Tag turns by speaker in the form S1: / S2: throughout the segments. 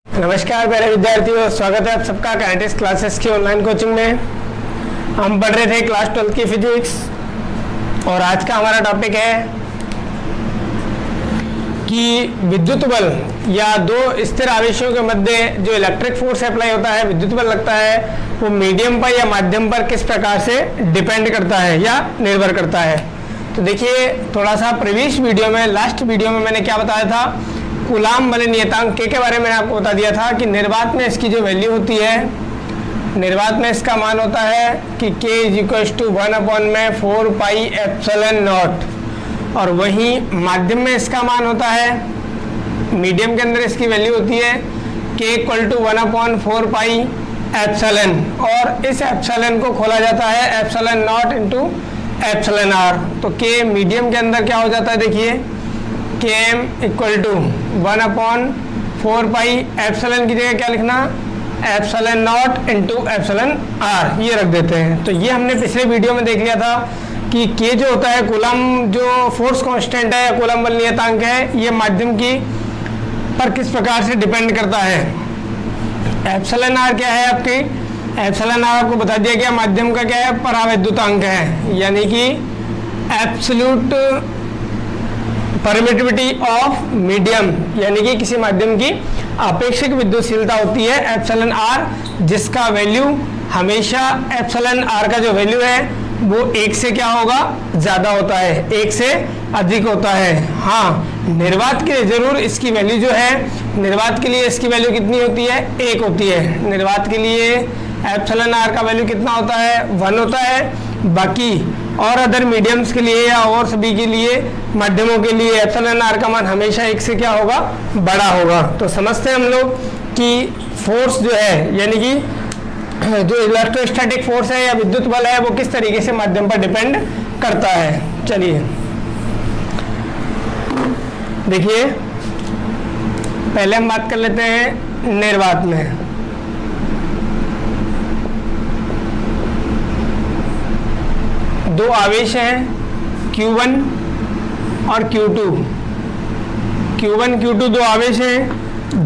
S1: नमस्कार प्यारे विद्यार्थियों, स्वागत है आप सबका काइनेटिक्स क्लासेस की ऑनलाइन कोचिंग में। हम पढ़ रहे थे क्लास 12 की फिजिक्स और आज का हमारा टॉपिक है कि विद्युत बल या दो स्थिर आवेशों के मध्य जो इलेक्ट्रिक फोर्स अप्लाई होता है, विद्युत बल लगता है, वो मीडियम पर या माध्यम पर किस प्रकार से डिपेंड करता है या निर्भर करता है। तो देखिए, थोड़ा सा प्रीवियस वीडियो में, लास्ट वीडियो में मैंने क्या बताया था, कूलाम बल नियतांक के बारे में आपको बता दिया था कि निर्वात में इसकी जो वैल्यू होती है, निर्वात में इसका मान होता है कि k = 1/4 पाई एप्सिलॉन नॉट, और वहीं माध्यम में इसका मान होता है, मीडियम के अंदर इसकी वैल्यू होती है k = 1/4 पाई एप्सिलॉन, और इस एप्सिलॉन को खोला जाता है epsilon not into epsilon r। तो k मीडियम के अंदर क्या हो जाता है, देखिए Km = 1/4 पाई एप्सिलॉन की जगह क्या लिखना, epsilon not into epsilon r, ये रख देते हैं। तो ये हमने पिछले वीडियो में देख लिया था कि K जो होता है, कूलम जो फोर्स कांस्टेंट है या कूलम बल नियतांक है, ये माध्यम की पर किस प्रकार से डिपेंड करता है। एप्सिलॉन r क्या है आपकी, एप्सिलॉन r आपको बता दिया गया, माध्यम का क्या है, परावैद्युतांक है, यानी कि एब्सोल्यूट परमिटिविटी ऑफ मीडियम, यानी कि किसी माध्यम की आपेक्षिक विद्युतशीलता होती है एप्सिलॉन r, जिसका वैल्यू हमेशा एप्सिलॉन r का जो वैल्यू है वो 1 से क्या होगा, ज़्यादा होता है, 1 से अधिक होता है। हाँ, निर्वात के लिए जरूर इसकी वैल्यू जो है, निर्वात के लिए इसकी वैल्यू कितनी होती है, 1 होती है। निर्वात के लिए एप्सिलॉन r का वैल्यू कितना होता है, 1 होता है। बाकी और अदर मीडियम्स के लिए या और सभी के लिए, माध्यमों के लिए एप्सिलॉन r का मान हमेशा 1 से क्या होगा, बड़ा होगा। तो समझते हैं हम लोग कि फोर्स जो है, यानी कि जो इलेक्ट्रोस्टैटिक फोर्स है या विद्युत बल है, वो किस तरीके से माध्यम पर डिपेंड करता है। चलिए देखिए, पहले हम बात कर लेते हैं निर्वात में। दो आवेश हैं Q1 और Q2। Q1 Q2 दो आवेश हैं,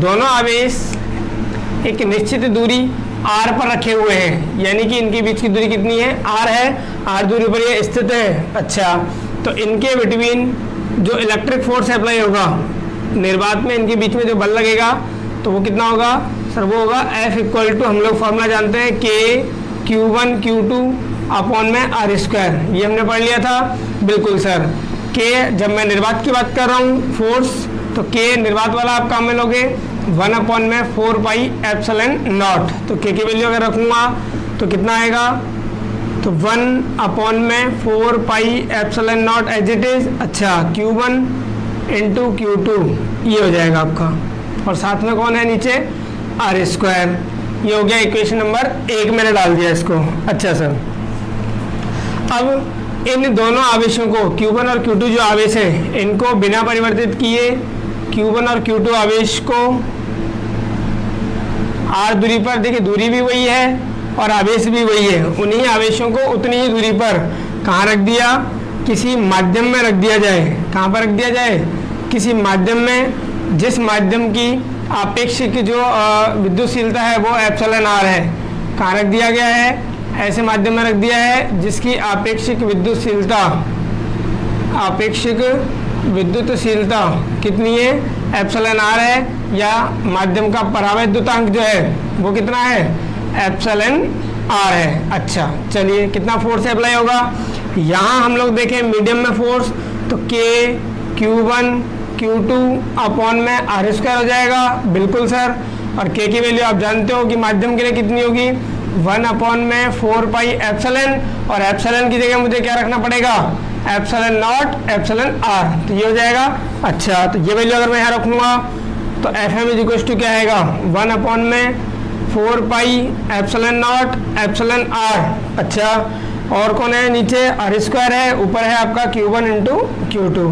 S1: दोनों आवेश एक निश्चित दूरी r पर रखे हुए हैं, यानी कि इनके बीच की दूरी कितनी है, r है, r दूरी पर ये स्थित है। अच्छा, तो इनके बिटवीन जो इलेक्ट्रिक फोर्स अप्लाई होगा निर्वात में, इनके बीच में जो बल लगेगा, तो वो कितना होगा सर, वो होगा F हम लोग फॉर्मूला जानते हैं, K Q1 Q2 अपॉन में r²। ये हमने पढ़ लिया था, बिल्कुल सर। K जब मैं निर्वात की बात कर रहा हूँ फोर्स, तो K निर्वात वाला आप काम में लोगे 1/4 पाई एप्सिलॉन नॉट। तो K की वैल्यू अगर रखूँगा तो कितना आएगा, तो 1/4 pi epsilon naught as it is. अच्छा, Q1 इंटू Q2 ये हो जाएगा आपका, और साथ में कौन है नीचे, r²। ये हो गया इक्वेशन नंबर 1, मैंने डाल दिया इसको। अच्छा सर, अब इन दोनों आवेशों को, Q1 और Q2 जो आवेश है, इनको बिना परिवर्तित किए Q1 और Q2 आवेश को r दूरी पर, देखिए दूरी भी वही है और आवेश भी वही है, उन्हीं आवेशों को उतनी ही दूरी पर कहाँ रख दिया, किसी माध्यम में रख दिया जाए। कहाँ पर रख दिया जाए, किसी माध्यम में, जिस माध्यम की आपेक्षिक जो विद्युतशीलता है वो एप्सिलॉन r है। कहाँ रख दिया गया है, ऐसे माध्यम में रख दिया है जिसकी आपेक्षिक विद्युतशीलता, आपेक्षिक विद्युतशीलता कितनी है, एप्सिलॉन r है, या माध्यम का परावैद्युतांक जो है वो कितना है, एप्सिलॉन r है। अच्छा, चलिए कितना फोर्स अप्लाई होगा, यहाँ हम लोग देखें मीडियम में फोर्स, तो K Q1 Q2 अपॉन में r² हो जाएगा, बिल्कुल सर। और K की वैल्यू आप जानते हो कि माध्यम के लिए कितनी होगी, 1/4 पाई एप्सिलॉन, और एप्सिलॉन की जगह मुझे क्या रखना पड़ेगा, एप्सिलॉन नॉट एप्सिलॉन r, तो ये हो जाएगा। अच्छा, तो ये वैल्यू अगर मैं यहाँ रखूँगा तो Fm क्या आएगा, 1/4 pi epsilon not epsilon r। अच्छा, और कौन है नीचे, r² है, ऊपर है आपका Q1 इंटू Q2।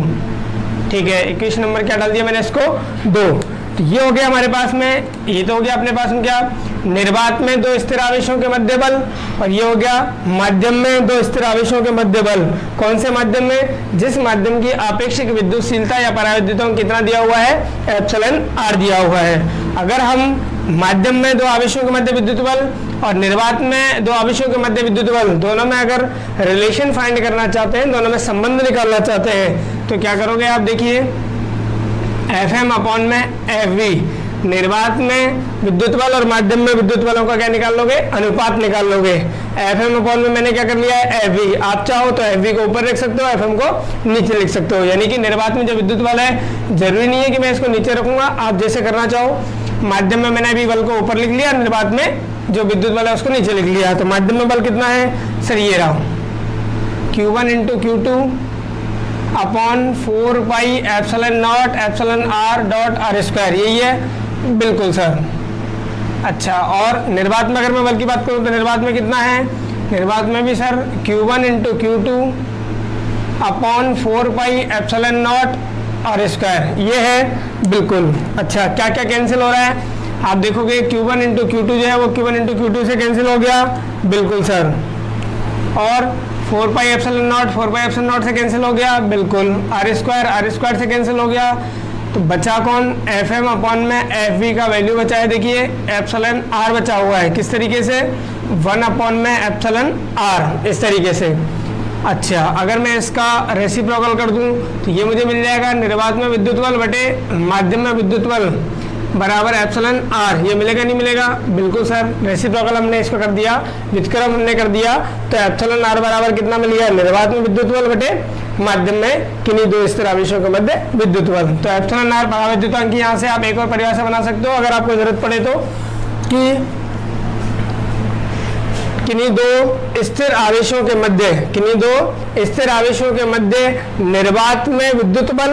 S1: ठीक है, इक्वेशन नंबर क्या डाल दिया मैंने इसको, 2। तो ये हो गया हमारे पास में, ये तो हो गया अपने पास में क्या, निर्वात में दो स्थिर आवेशों के मध्य बल, और ये हो गया माध्यम में दो स्थिर आवेशों के मध्य बल। कौन से माध्यम में? जिस माध्यम की आपेक्षिक विद्युतशीलता या पराविद्युतांक कितना दिया हुआ है? एप्सिलॉन आर दिया हुआ है। अगर हम माध्यम में दो आवेशों के मध्य विद्युत बल और निर्वात में दो आवेशों के मध्य विद्युत बल, दोनों में अगर रिलेशन फाइंड करना चाहते हैं, दोनों में संबंध निकालना चाहते हैं, तो क्या करोगे आप? देखिए Fm अपॉन में Fv, निर्वात में विद्युत बल और माध्यम में विद्युत बलों का क्या निकाल लोगे? अनुपात निकाल लोगे। Fm अपॉन में मैंने क्या कर लिया है? Fv। आप चाहो तो Fv को ऊपर लिख सकते हो, Fm को नीचे लिख सकते हो। यानी कि निर्वात में जो विद्युत बल है, जरूरी नहीं है कि मैं इसको नीचे रखूंगा, आप जैसे करना चाहो। माध्यम में मैंने अभी बल को ऊपर लिख लिया, निर्वात में जो विद्युत बल है उसको नीचे लिख लिया। तो माध्यम में बल कितना है सर? ये रहा Q1 into Q2 upon 4 pi epsilon not epsilon R dot are square, यही है? बिल्कुल सर। अच्छा, और निर्वात में अगर मैं बल की बात करूँ तो निर्वात में कितना है? निर्वात में भी sir Q1 into Q2 upon 4 pi epsilon naught R square, ये है? बिल्कुल। अच्छा, क्या क्या कैंसिल हो रहा है? आप देखोगे Q1 इंटू Q2 जो है वो Q1 इंटू Q2 से कैंसिल हो गया। बिल्कुल सर। और 4 पाई एप्सिलॉन नॉट से कैंसिल हो गया। बिल्कुल। आर स्क्वायर से कैंसिल हो गया। तो बचा कौन? Fm अपॉन में Fv का वैल्यू बचा है, देखिए एप्सिलॉन आर बचा हुआ है। किस तरीके से? 1 अपॉन में एप्सिलॉन आर, इस तरीके से। अच्छा, अगर मैं इसका रेसिप्रोकल कर दूं तो ये मुझे मिल जाएगा निर्वात में विद्युत बल बटे माध्यम में विद्युत बल बराबर एप्सिलॉन आर। ये मिलेगा नहीं मिलेगा? बिल्कुल सर। रेसिप्रोकल हमने इसको कर दिया, व्युत्क्रम हमने कर दिया, तो एप्सिलॉन आर बराबर कितना मिल गया? निर्वात में विद्युत बल बटे माध्यम में किन्हीं दो स्थिर आवेशों के मध्य विद्युत बल। तो एप्सिलॉन आर पराविद्युतांक की यहाँ से आप एक और परिभाषा बना सकते हो अगर आपको जरूरत पड़े तो, कि किन्हीं दो स्थिर आवेशों के मध्य निर्वात में विद्युत बल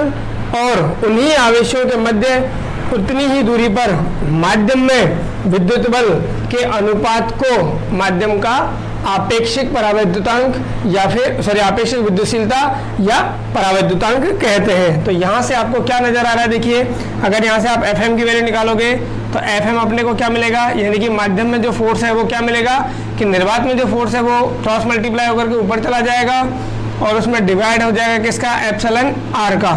S1: और उन्हीं आवेशों के मध्य उतनी ही दूरी पर माध्यम में विद्युत बल के अनुपात को माध्यम का आपेक्षिक परावैद्युतांक या फिर आपेक्षिक विद्युतशीलता या परावैद्युतांक कहते हैं। तो यहाँ से आपको क्या नजर आ रहा है? देखिए, अगर यहाँ से आप Fm की वैल्यू निकालोगे तो Fm अपने को क्या मिलेगा? यानी कि माध्यम में जो फोर्स है वो क्या मिलेगा? कि निर्वात में जो फोर्स है वो क्रॉस मल्टीप्लाई होकर के ऊपर चला जाएगा और उसमें डिवाइड हो जाएगा किसका? एप्सिलॉन आर का।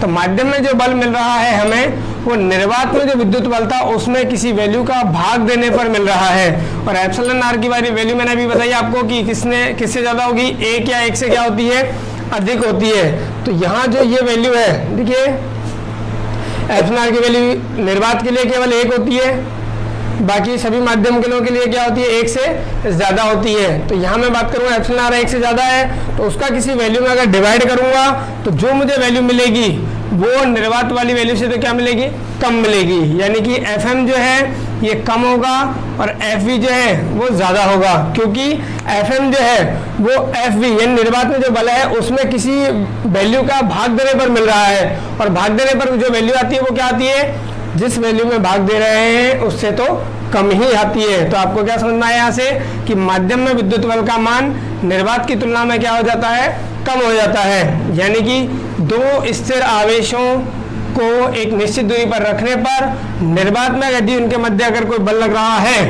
S1: तो माध्यम में जो बल मिल रहा है हमें, वो निर्वात में जो विद्युत बल था उसमें किसी वैल्यू का भाग देने पर मिल रहा है। और एप्सिलॉन आर की वैल्यू मैंने अभी बताई आपको कि किससे ज्यादा होगी? एक या एक से क्या होती है? अधिक होती है। तो यहाँ जो ये वैल्यू है, देखिए एप्सिलॉन आर की वैल्यू निर्वात के लिए केवल एक होती है, बाकी सभी माध्यम के लोगों के लिए क्या होती है? एक से ज्यादा होती है। तो यहाँ मैं बात करूँगा एप्सिलॉन आर एक से ज्यादा है, तो उसका किसी वैल्यू में अगर डिवाइड करूंगा तो जो मुझे वैल्यू मिलेगी वो निर्वात वाली वैल्यू से तो क्या मिलेगी? कम मिलेगी। यानी कि Fm जो है ये कम होगा और Fv जो है वो ज्यादा होगा, क्योंकि Fm जो है वो Fv यानी निर्वात में जो बल है उसमें किसी वैल्यू का भाग देने पर मिल रहा है। और भाग देने पर जो वैल्यू आती है वो क्या आती है? जिस वैल्यू में भाग दे रहे हैं उससे तो कम ही आती है। तो आपको क्या समझना है यहाँ से? कि माध्यम में विद्युत बल का मान निर्वात की तुलना में क्या हो जाता है? कम हो जाता है। यानी कि दो स्थिर आवेशों को एक निश्चित दूरी पर रखने पर निर्वात में यदि उनके मध्य अगर कोई बल लग रहा है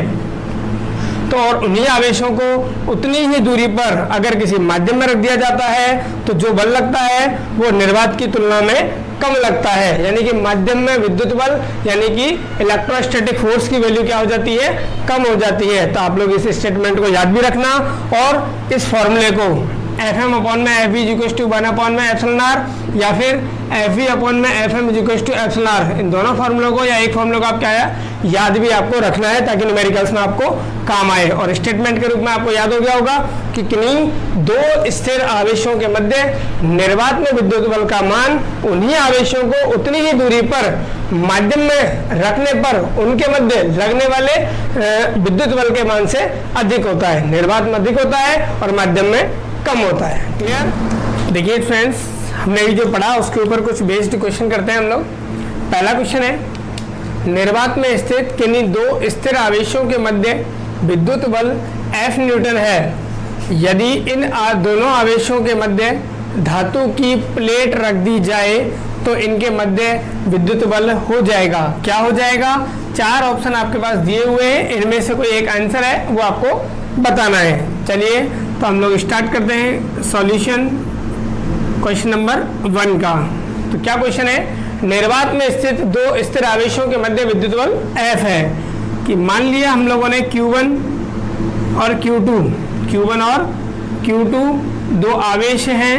S1: तो और उन्हीं आवेशों को उतनी ही दूरी पर अगर किसी माध्यम में रख दिया जाता है तो जो बल लगता है वो निर्वात की तुलना में कम लगता है। यानी कि माध्यम में विद्युत बल यानी कि इलेक्ट्रोस्टैटिक फोर्स की वैल्यू क्या हो जाती है? कम हो जाती है। तो आप लोग इस स्टेटमेंट को याद भी रखना और इस फॉर्मूले को Fm अपॉन में Fv इक्वल्स टू 1 अपॉन में एप्सिलॉन आर या फिर Fv अपॉन में Fm equals to epsilon r, इन दोनों फॉर्मूलों को या एक फॉर्मूले को आप क्या है याद भी आपको रखना है ताकि न्यूमेरिकल्स में आपको काम आए। और स्टेटमेंट के रूप में आपको याद हो गया होगा कि किन्हीं दो स्थिर आवेशों के मध्य निर्वात में विद्युत बल का मान उन्हीं आवेशों को उतनी ही दूरी पर माध्यम में रखने पर उनके मध्य लगने वाले विद्युत बल के मान से अधिक होता है। निर्वात में अधिक होता है और माध्यम में कम होता है। क्लियर? देखिए फ्रेंड्स, हमने जो पढ़ा उसके ऊपर कुछ बेस्ड क्वेश्चन करते हैं हम लोग। पहला क्वेश्चन है, निर्वात में स्थित किन्हीं दो स्थिर आवेशों के मध्य विद्युत बल F न्यूटन है। यदि इन दोनों आवेशों के मध्य धातु की प्लेट रख दी जाए तो इनके मध्य विद्युत बल हो जाएगा। क्या हो जाएगा? 4 ऑप्शन आपके पास दिए हुए हैं, इनमें से कोई एक आंसर है वो आपको बताना है। चलिए तो हम लोग स्टार्ट करते हैं सॉल्यूशन क्वेश्चन नंबर 1 का। तो क्या क्वेश्चन है? निर्वात में स्थित 2 स्थिर आवेशों के मध्य विद्युत बल F है कि मान लिया हम लोगों ने Q1 और Q2 2 आवेश हैं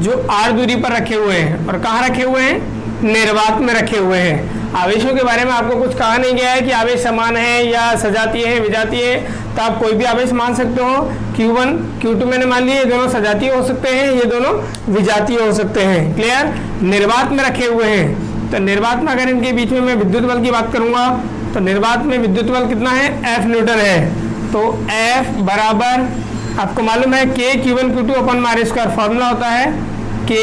S1: जो r दूरी पर रखे हुए हैं और कहाँ रखे हुए हैं? निर्वात में रखे हुए हैं। आवेशों के बारे में आपको कुछ कहा नहीं गया है कि आवेश समान है या सजातीय है विजातीय है, तो आप कोई भी आवेश मान सकते हो। Q1 Q2 मैंने मान लिया ये दोनों सजातीय हो सकते हैं, ये दोनों विजातीय हो सकते हैं। क्लियर? निर्वात में रखे हुए हैं। तो निर्वात में अगर इनके बीच में मैं विद्युत बल की बात करूंगा तो निर्वात में विद्युत बल कितना है? F न्यूटन है। तो F बराबर आपको मालूम है K Q1 Q2 अपॉन में R स्क्वायर फॉर्मूला होता है। K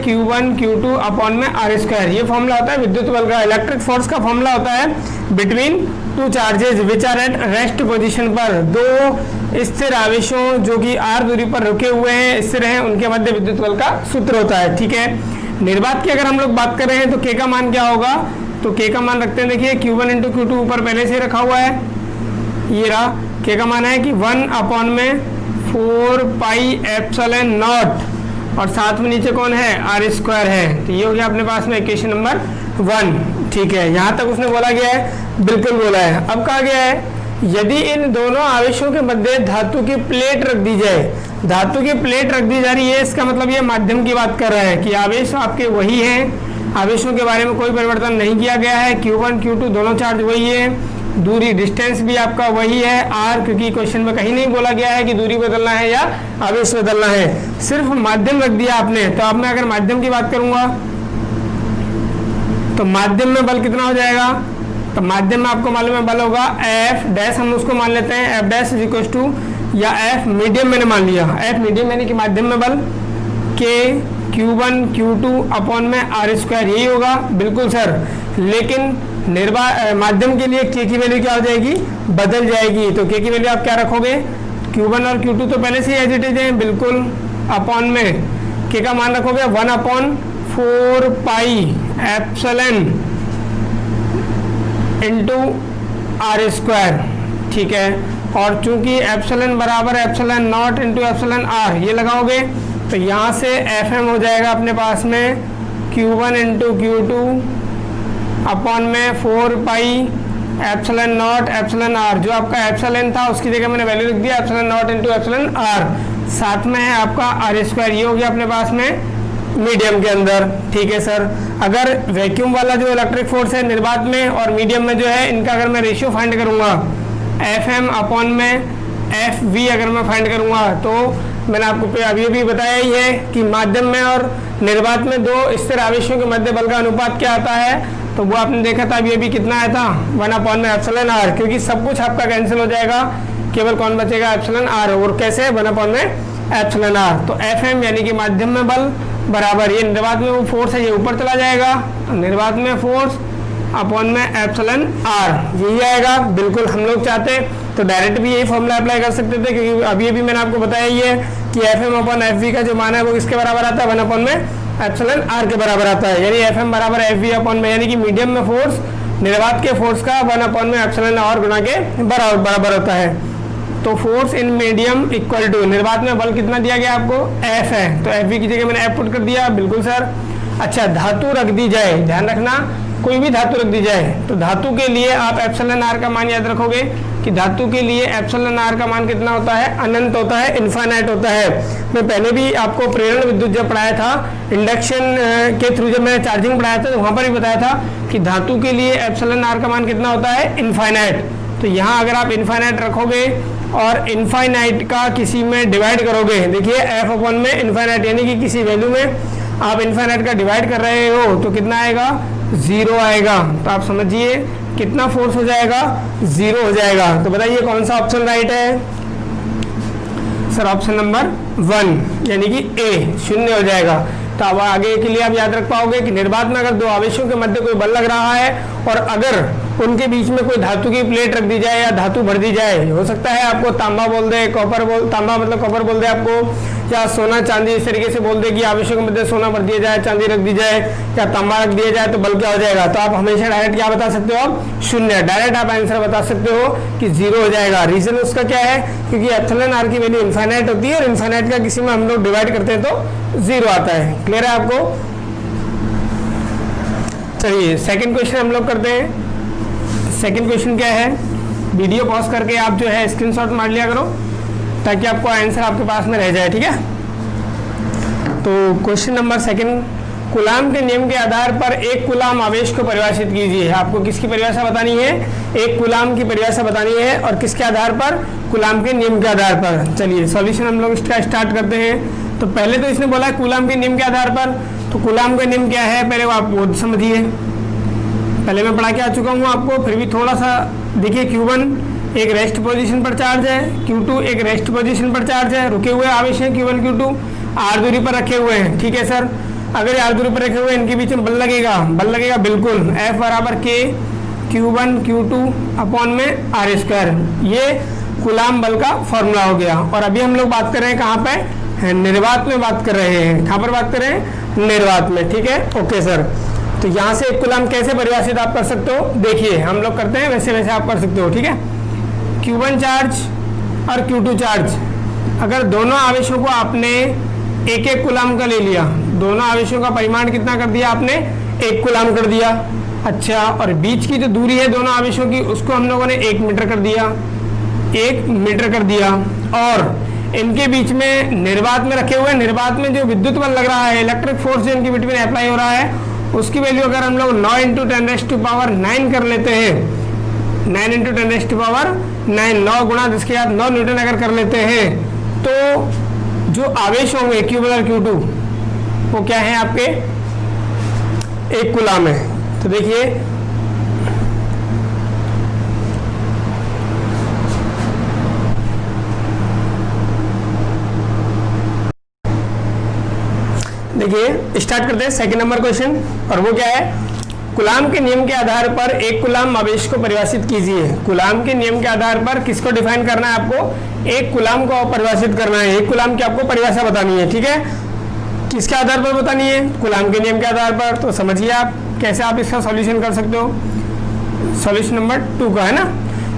S1: Q1 Q2 अपॉन में R स्क्वायर, ये फॉर्मूला होता है विद्युत बल का। इलेक्ट्रिक फोर्स का फॉर्मूला होता है between 2 charges which are at rest position पर। 2 स्थिर आवेशों जो कि R दूरी पर रुके हुए हैं, स्थिर हैं, उनके मध्य विद्युत बल का सूत्र होता है। ठीक है, निर्वात की अगर हम लोग बात कर रहे हैं तो K का मान क्या होगा? तो K का मान रखते हैं, देखिए Q1 इंटू Q2 ऊपर पहले से रखा हुआ है, ये रहा। K का मान है कि 1 अपॉन में 4 पाई एप्सिलॉन नॉट और साथ में नीचे कौन है? R स्क्वायर है। तो ये हो गया अपने पास में इक्वेशन नंबर 1। ठीक है, यहाँ तक उसने बोला गया है, बिल्कुल बोला है। अब कहा गया है यदि इन दोनों आवेशों के मध्य धातु की प्लेट रख दी जाए, धातु की प्लेट रख दी जा रही है, इसका मतलब ये माध्यम की बात कर रहा है कि आवेश आपके वही हैं, आवेशों के बारे में कोई परिवर्तन नहीं किया गया है। Q1 Q2 दोनों चार्ज वही है, दूरी डिस्टेंस भी आपका वही है R, क्योंकि क्वेश्चन में कहीं नहीं बोला गया है कि दूरी बदलना है या आवेश बदलना है, सिर्फ माध्यम रख दिया आपने। तो अब मैं अगर माध्यम की बात करूंगा तो माध्यम में बल कितना हो जाएगा? तो माध्यम में आपको मालूम है बल होगा F डैश, हम उसको मान लेते हैं F dash is equal to, या F मीडियम मैंने मान लिया, F मीडियम यानी कि माध्यम में बल K Q1 Q2 अपॉन में R स्क्वायर, यही होगा। बिल्कुल सर, लेकिन माध्यम के लिए K की वैल्यू क्या हो जाएगी? बदल जाएगी। तो K की वैल्यू आप क्या रखोगे? Q1 और Q2 तो पहले से ही एज इट इज है, बिल्कुल। अपॉन में K का मान रखोगे 1 upon 4 pi epsilon into R square. ठीक है, और चूंकि एप्सिलॉन बराबर epsilon not into epsilon R, ये लगाओगे तो यहाँ से FM हो जाएगा अपने पास में Q1 इंटू Q2 अपॉन में 4 pi epsilon not epsilon R। जो आपका एप्सिलॉन था उसकी जगह मैंने वैल्यू लिख दिया epsilon not into epsilon R, साथ में है आपका R स्क्वायर, ये हो गया अपने पास में मीडियम के अंदर। ठीक है सर, अगर वैक्यूम वाला जो इलेक्ट्रिक फोर्स है निर्वात में और मीडियम में जो है, इनका अगर मैं रेशियो फाइंड करूंगा FM अपॉन में FV अगर मैं फाइंड करूंगा, तो मैंने आपको अभी अभी बताया ही है कि माध्यम में और निर्वात में 2 स्थिर आवेशों के मध्य बल का अनुपात क्या आता है, तो वो आपने देखा था अभी कितना आया था? 1 अपॉन में एप्सिलॉन R, क्योंकि सब कुछ आपका कैंसिल हो जाएगा, केवल कौन बचेगा? Epsilon R। और कैसे? 1 अपॉन में एप्सिलॉन R। तो FM यानी कि माध्यम में बल बराबर, ये निर्वात में वो फोर्स है, ये ऊपर चला जाएगा, तो निर्वात में फोर्स अपॉन में एप्सिलॉन R, यही आएगा। बिल्कुल हम लोग चाहते तो डायरेक्ट भी यही फॉर्मूला अप्लाई कर सकते थे, क्योंकि अभी मैंने आपको बताया ही है कि FM अपॉन FV का जो मान है वो किसके बराबर आता है? 1 अपॉन में एप्सिलॉन R के बराबर आता है, यानी FM बराबर FV अपॉन में, यानी कि मीडियम में फोर्स निर्वात के फोर्स का 1 अपॉन में एप्सिलॉन R गुणा के बराबर होता है। तो force in medium equal to, निर्वात में बल कितना दिया गया आपको? F है, तो FV की जगह मैंने F पुट कर दिया। बिल्कुल सर। अच्छा, धातु रख दी जाए, ध्यान रखना कोई भी धातु रख दी जाए तो धातु के लिए आप एप्सिलॉन R का मान याद रखोगे कि धातु के लिए एप्सिलॉन R का मान कितना होता है? अनंत होता है, इनफाइनाइट होता है। मैं पहले भी आपको प्रेरण विद्युत जब पढ़ाया था, इंडक्शन के थ्रू जब मैंने चार्जिंग पढ़ाया था, तो वहाँ पर भी बताया था कि धातु के लिए एप्सिलॉन R का मान कितना होता है? इनफाइनाइट। तो यहाँ अगर आप इनफाइनाइट रखोगे और इनफाइनाइट का किसी में डिवाइड करोगे, देखिए F अपॉन में इनफाइनाइट, यानी कि किसी वैल्यू में आप इनफाइनाइट का डिवाइड कर रहे हो तो कितना आएगा? 0 आएगा। तो आप समझिए कितना फोर्स हो जाएगा? 0 हो जाएगा। तो बताइए कौन सा ऑप्शन राइट है? सर ऑप्शन नंबर 1 यानी कि A, 0 हो जाएगा। तो अब आगे के लिए आप याद रख पाओगे कि निर्वात में अगर 2 आवेशों के मध्य कोई बल लग रहा है और अगर उनके बीच में कोई धातु की प्लेट रख दी जाए या धातु भर दी जाए, हो सकता है आपको तांबा बोल दे, तांबा मतलब कॉपर बोल दे आपको, या सोना चांदी इस तरीके से बोल दे कि आवेशों के मध्य सोना भर दिया जाए, चांदी रख दी जाए या तांबा रख दिया जाए, तो बल क्या हो जाएगा? तो आप हमेशा डायरेक्ट क्या बता सकते हो? आप शून्य, डायरेक्ट आप आंसर बता सकते हो कि 0 हो जाएगा। रीजन उसका क्या है? क्योंकि एप्सिलॉन आर की वैल्यू इनफाइनाइट होती है और इनफाइनाइट का किसी में हम लोग डिवाइड करते हैं तो 0 आता है। क्लियर है आपको? चलिए सेकंड क्वेश्चन हम लोग करते हैं। सेकंड क्वेश्चन क्या है? वीडियो पॉज करके आप जो है स्क्रीनशॉट मार लिया करो ताकि आपको आंसर आपके पास में रह जाए, ठीक है? तो क्वेश्चन नंबर सेकंड, कूलाम के नियम के आधार पर एक कूलाम आवेश को परिभाषित कीजिए। आपको किसकी परिभाषा बतानी है? एक कूलाम की परिभाषा बतानी है, और किसके आधार पर? कूलाम के नियम के आधार पर। चलिए सॉल्यूशन हम लोग इसका स्टार्ट करते हैं। तो पहले तो इसने बोला कूलाम के नियम के आधार पर, तो कूलाम का नियम क्या है पहले वो आप वो समझिए। पहले मैं पढ़ा के आ चुका हूँ आपको, फिर भी थोड़ा सा देखिए। Q1 एक रेस्ट पोजीशन पर चार्ज है, Q2 एक रेस्ट पोजीशन पर चार्ज है, रुके हुए आवेश हैं Q1 Q2 r दूरी पर रखे हुए हैं, ठीक है सर? अगर r दूरी पर रखे हुए इनके बीच में बल लगेगा, बिल्कुल F बराबर K Q1 Q2 अपॉन में r स्क्वायर। ये कूलाम बल का फॉर्मूला हो गया। और अभी हम लोग बात कर रहे हैं कहाँ पे? निर्वात में बात कर रहे हैं। कहाँ पर बात कर रहे हैं? निर्वात में, ठीक है? Okay sir. तो यहाँ से एक कूलाम कैसे परिभाषित आप कर सकते हो? देखिए हम लोग करते हैं वैसे वैसे आप कर सकते हो, ठीक है? Q1 चार्ज और Q2 चार्ज, अगर दोनों आवेशों को आपने एक एक कूलाम का ले लिया, दोनों आवेशों का परिमाण कितना कर दिया आपने? 1 कूलाम कर दिया। अच्छा, और बीच की जो दूरी है दोनों आवेशों की उसको हम लोगों ने 1 मीटर कर दिया, 1 मीटर कर दिया। और इनके बीच में निर्वात में रखे हुए, निर्वात में जो विद्युत बल लग रहा है, इलेक्ट्रिक फोर्स जो इनके बिटवीन अप्लाई हो रहा है, उसकी वैल्यू अगर हम लोग 9 × 10⁹ कर लेते हैं, 9 × 10⁹, 9 गुणा 10⁹ न्यूटन अगर कर लेते हैं, तो जो आवेश होंगे Q1 और Q2 वो क्या है आपके? 1 कूलाम है। तो देखिए स्टार्ट करते हैं सेकंड नंबर क्वेश्चन, और वो क्या है? कूलाम के नियम के आधार पर एक कूलाम आवेश को परिभाषित कीजिए। कूलाम के नियम के आधार पर किसको डिफाइन करना है आपको? एक कूलाम को परिभाषित करना है। एक कूलाम की आपको परिभाषा बतानी है, ठीक है? किसके आधार पर बतानी है? कूलाम के नियम के आधार पर। तो समझिए आप कैसे आप इसका सॉल्यूशन कर सकते हो। सॉल्यूशन नंबर 2 का है ना।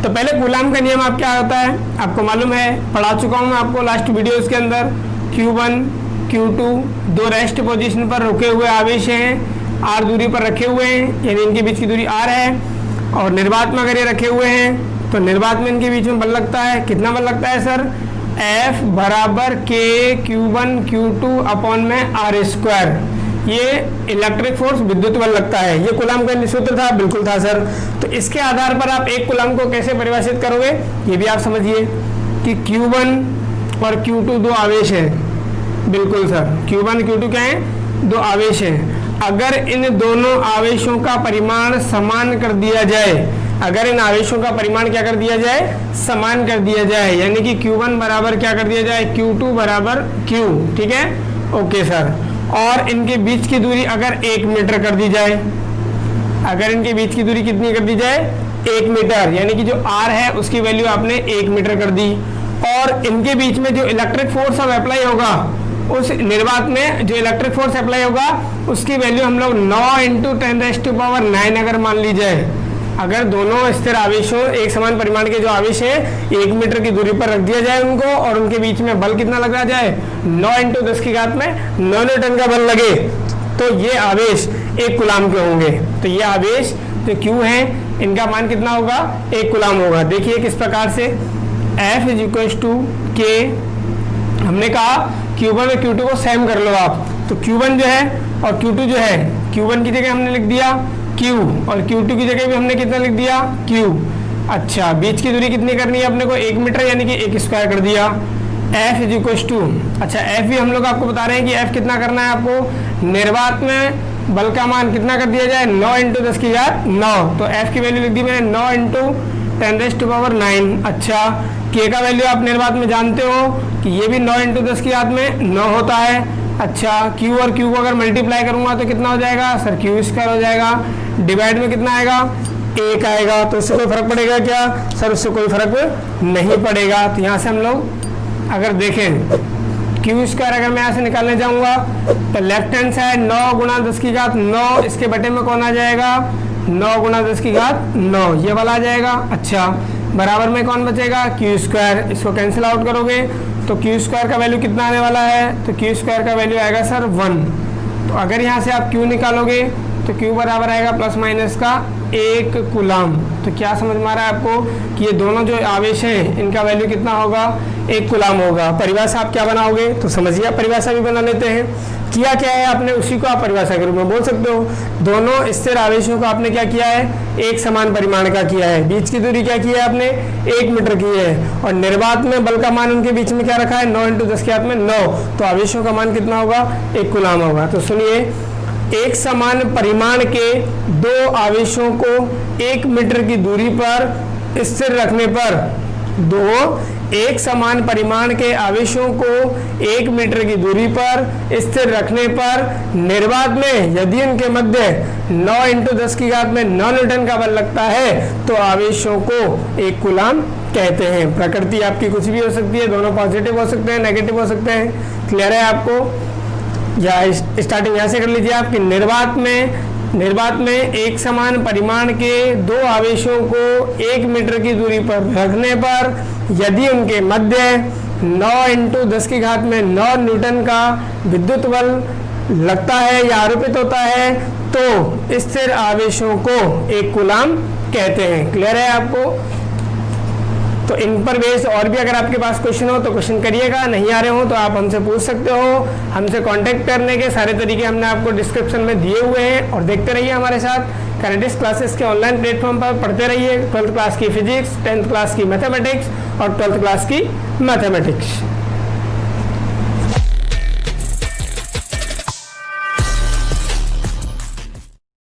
S1: तो पहले कूलाम का नियम आप क्या होता है आपको मालूम है, पढ़ा चुका हूँ मैं आपको लास्ट वीडियोज के अंदर। Q1 Q2 दो रेस्ट पोजीशन पर रुके हुए आवेश हैं, r दूरी पर रखे हुए हैं, यानी इनके बीच की दूरी r है। और निर्वात में अगर ये रखे हुए हैं तो निर्वात में इनके बीच में बल लगता है। कितना बल लगता है सर? F बराबर K Q1 Q2 अपॉन में r स्क्वायर। ये इलेक्ट्रिक फोर्स विद्युत बल लगता है। ये कूलाम का सूत्र था, बिल्कुल था सर। तो इसके आधार पर आप एक कूलाम को कैसे परिभाषित करोगे ये भी आप समझिए कि Q1 और Q2 दो आवेश है। बिल्कुल सर, Q1 Q2 क्या है? 2 आवेश हैं। अगर इन दोनों आवेशों का परिमाण समान कर दिया जाए, अगर इन आवेशों का परिमाण क्या कर दिया जाए? समान कर दिया जाए, यानी कि Q1 बराबर क्या कर दिया जाए? Q2 बराबर Q, ठीक है? Okay sir. और इनके बीच की दूरी अगर 1 मीटर कर दी जाए, अगर इनके बीच की दूरी कितनी कर दी जाए? 1 मीटर, यानी कि जो R है उसकी वैल्यू आपने 1 मीटर कर दी। और इनके बीच में जो इलेक्ट्रिक फोर्स अब अप्लाई होगा, उस निर्वात में जो इलेक्ट्रिक फोर्स अप्लाई होगा उसकी वैल्यू हम लोग 9 × 10⁹ अगर मान ली जाए। अगर दोनों स्थिर आवेशों एक समान परिमाण के जो आवेश हैं 1 मीटर की दूरी पर रख दिया जाए उनको, और उनके बीच में बल कितना लगा जाए? 9 × 10⁻9 न्यूटन का बल लगे, तो ये आवेश 1 कूलाम के होंगे। तो ये आवेश जो Q है इनका मान कितना होगा? 1 कूलाम होगा। देखिए किस प्रकार से F = K, हमने कहा Q1 और Q2 को सेम कर लो आप। तो Q1 जो है और Q2 जो है, Q1 की जगह हमने लिख दिया Q और Q2 की जगह भी हमने कितना लिख दिया? Q। अच्छा, बीच की दूरी कितनी करनी है अपने को? 1 मीटर, यानी कि 1 स्क्वायर कर दिया। F = अच्छा F भी हम लोग आपको बता रहे हैं कि F कितना करना है आपको? निर्वात में बल का मान कितना कर दिया जाए? 9 × 10⁹9। तो F की वैल्यू लिख दी मैंने 9 × 10⁻9। अच्छा, K का वैल्यू आप निर्वात में जानते हो कि ये भी 9 × 10⁹9 होता है। अच्छा, Q और Q को अगर मल्टीप्लाई करूंगा तो कितना हो जाएगा सर? Q² हो जाएगा। डिवाइड में कितना आएगा? 1 आएगा। तो उससे कोई फर्क पड़ेगा क्या सर? उससे कोई फर्क नहीं पड़ेगा। तो यहाँ से हम लोग अगर देखें क्यू स्क्वायर अगर मैं यहाँ से निकालने जाऊंगा तो लेफ्ट हैंड साइड 9 गुणा 10 की घात 9, इसके बटे में कौन आ जाएगा 9 गुणा 10 की घात 9, ये वाला आ जाएगा। अच्छा, बराबर में कौन बचेगा क्यू स्क्वायर, इसको कैंसिल आउट करोगे तो क्यू स्क्वायर का वैल्यू कितना आने वाला है? तो क्यू स्क्वायर का वैल्यू आएगा सर 1। तो अगर यहाँ से आप क्यू निकालोगे तो क्यू बराबर आएगा प्लस माइनस का 1 कूलम। तो क्या समझ में आ रहा है आपको कि ये दोनों जो आवेश हैं इनका वैल्यू कितना होगा 1 कूलम होगा। परिभाषा आप क्या बनाओगे? तो समझिए आप परिभाषा भी बना लेते हैं। किया क्या है आपने, उसी को आप परिभाषा के रूप में बोल सकते हो। दोनों स्थिर आवेशों को आपने क्या किया है, एक समान परिमाण का किया है। बीच की दूरी क्या की है आपने 1 मीटर की है, और निर्वात में बल का मान उनके बीच में क्या रखा है 9 × 10 की घात में 9। तो आवेशों का मान कितना होगा 1 कूलम होगा। तो सुनिए, एक समान परिमाण के दो आवेशों को 1 मीटर की दूरी पर स्थिर रखने पर, एक समान परिमाण के आवेशों को 1 मीटर की दूरी पर स्थिर रखने पर निर्वात में यदि उनके मध्य 9 × 10 की घात में 9 न्यूटन का बल लगता है तो आवेशों को 1 कूलम कहते हैं। प्रकृति आपकी कुछ भी हो सकती है, दोनों पॉजिटिव हो सकते हैं, नेगेटिव हो सकते हैं। क्लियर है आपको? या स्टार्टिंग यहाँ से कर लीजिए आपकी निर्वात में एक समान परिमाण के दो आवेशों को 1 मीटर की दूरी पर रखने पर यदि उनके मध्य 9 × 10 की घात में 9 न्यूटन का विद्युत बल लगता है या आरोपित होता है तो स्थिर आवेशों को 1 कूलम कहते हैं। क्लियर है आपको? तो इन पर बेस्ड और भी अगर आपके पास क्वेश्चन हो तो क्वेश्चन करिएगा, नहीं आ रहे हो तो आप हमसे पूछ सकते हो। हमसे कांटेक्ट करने के सारे तरीके हमने आपको डिस्क्रिप्शन में दिए हुए हैं, और देखते रहिए हमारे साथ करेंटिस क्लासेस के ऑनलाइन प्लेटफॉर्म पर। पढ़ते रहिए 12th क्लास की फिजिक्स, 10th क्लास की मैथमेटिक्स और 12th क्लास की मैथमेटिक्स।